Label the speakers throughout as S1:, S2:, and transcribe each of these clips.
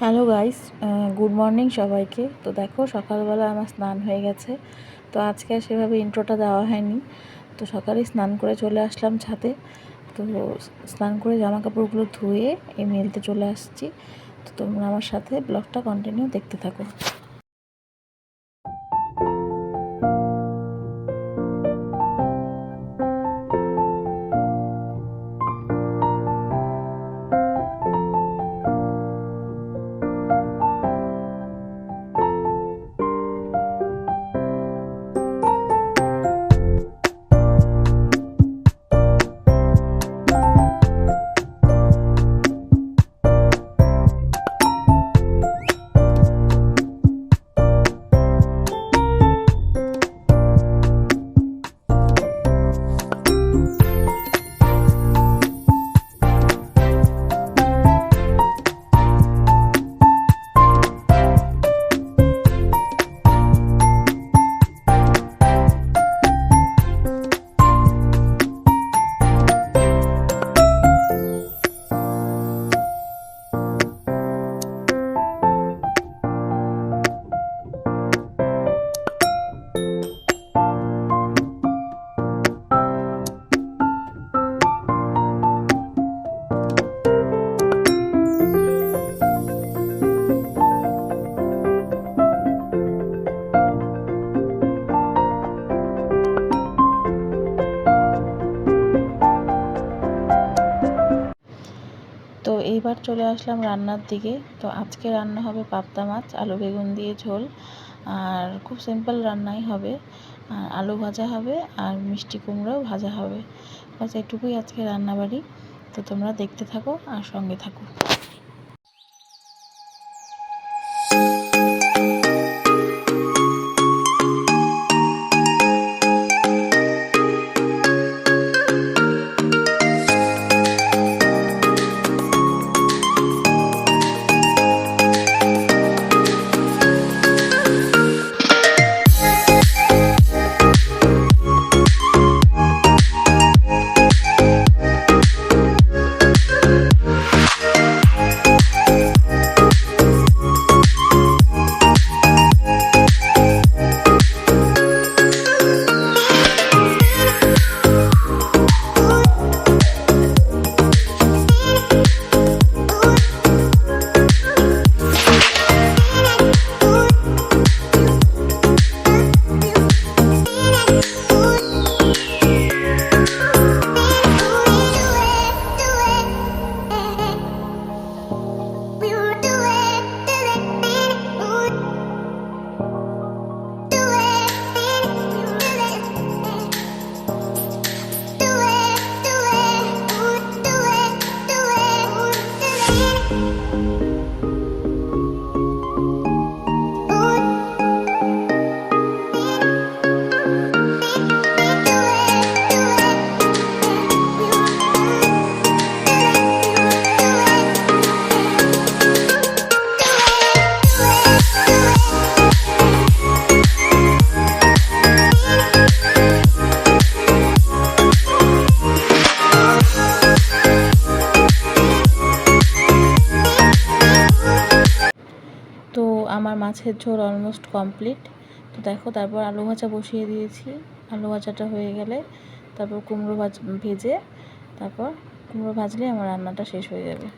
S1: Hello guys, good morning সবাইকে। তো দেখো সকালবেলা আমার স্নান হয়ে গেছে। তো আজকে আর সেভাবে ইন্ট্রোটা দেওয়া হয়নি। তো সকালেই স্নান করে চলে আসলাম ছাদে। তো স্নান করে জামা কাপড়গুলো ধুয়ে মেলতে চলে আসছি। তো তোমরা আমার সাথে ব্লগটা কন্টিনিউ দেখতে থাকো। তো এইবার চলে আসলাম রান্নার দিকে। তো আজকে রান্না হবে পাবদা মাছ আলু বেগুন দিয়ে ঝোল, আর খুব সিম্পল রান্নাই হবে। আর আলু ভাজা হবে আর মিষ্টি কুমড়োও ভাজা হবে। বাস এটুকুই আজকে রান্নাবাড়ি। তো তোমরা দেখতে থাকো আর সঙ্গে থাকো। তো আমার মাছের ঝোল অলমোস্ট কমপ্লিট। তো দেখো তারপর আলু ভাজা বসিয়ে দিয়েছি। আলু ভাজাটা হয়ে গেলে তারপর কুমড়ো ভেজে তারপর কুমড়ো ভাজলে আমার রান্নাটা শেষ হয়ে যাবে।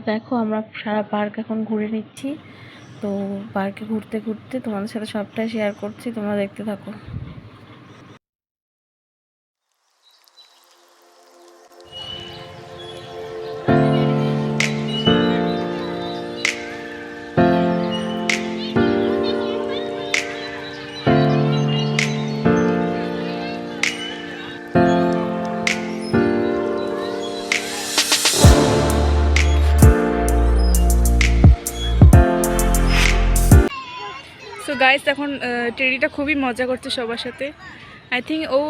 S1: দেখো আমরা সারা পার্ক এখন ঘুরে নিচ্ছি। তো পার্কে ঘুরতে ঘুরতে তোমাদের সাথে সবটাই শেয়ার করছি, তোমরা দেখতে থাকো।
S2: সো গাইস এখন টেডিটা খুবই মজা করছে সবার সাথে। আই থিঙ্ক ও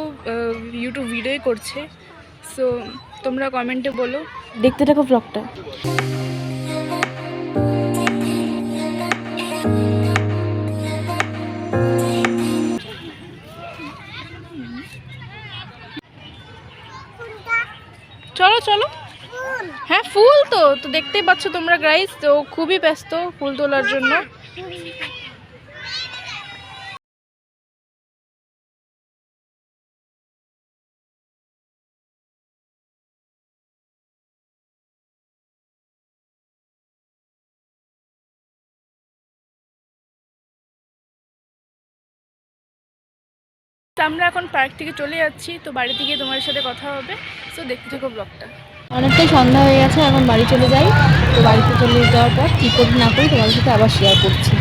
S2: ইউটিউব ভিডিওই করছে। সো তোমরা কমেন্টে বলো,
S1: দেখতে থাকো ব্লগটা।
S2: চলো চলো। হ্যাঁ ফুল তো তো দেখতেই পাচ্ছ তোমরা গাইস, তো খুবই ব্যস্ত ফুল তোলার জন্য। আমরা এখন পার্ক থেকে চলে যাচ্ছি, তো বাড়ি থেকে তোমার সাথে কথা হবে। সো দেখতে থাকো ব্লগটা।
S1: অনেকটাই সন্ধ্যা হয়ে গেছে, এখন বাড়ি চলে যাই। তো বাড়িতে চলে যাওয়ার পর কী করি না করি তোমাদের সাথে আবার শেয়ার করছি।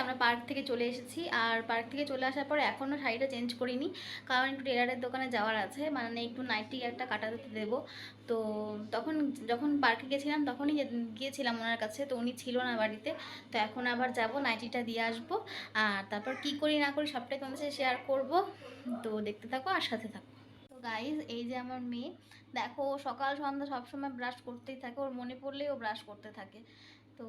S3: আমরা পার্ক থেকে চলে এসেছি, আর পার্ক থেকে চলে আসার পর এখনও শাড়িটা চেঞ্জ করিনি, কারণ একটু টেলারের দোকানে যাওয়ার আছে, মানে একটু নাইটি একটা কাটাতে দেবো। তো তখন যখন পার্কে গেছিলাম তখনই গিয়েছিলাম ওনার কাছে, তো উনি ছিল না বাড়িতে। তো এখন আবার যাব, নাইটিটা দিয়ে আসবো, আর তারপর কি করি না করি সবটাই তোমাদের সাথে শেয়ার করব। তো দেখতে থাকো আর সাথে থাকো। তো গাইজ এই যে আমার মেয়ে, দেখো ও সকাল সন্ধ্যা সবসময় ব্রাশ করতেই থাকে, ওর মনে পড়লেই ও ব্রাশ করতে থাকে। তো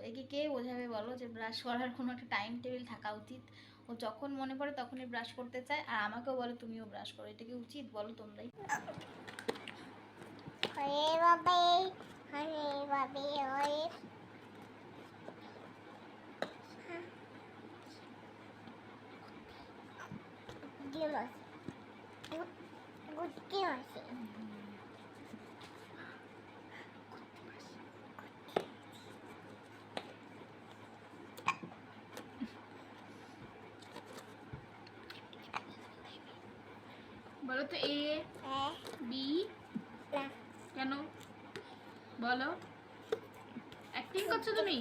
S3: একে কে বোঝাবে বলো যে ব্রাশ করার কোনো একটা টাইম টেবিল থাকা উচিত। ও যখন মনে পড়ে তখনই ব্রাশ করতে চায়, আর আমাকেও বলে তুমিও ব্রাশ করো। এটা কি উচিত বলো তোমরাই? বলো তো এ বি কেন বলো, অ্যাক্টিং করছো তুমি?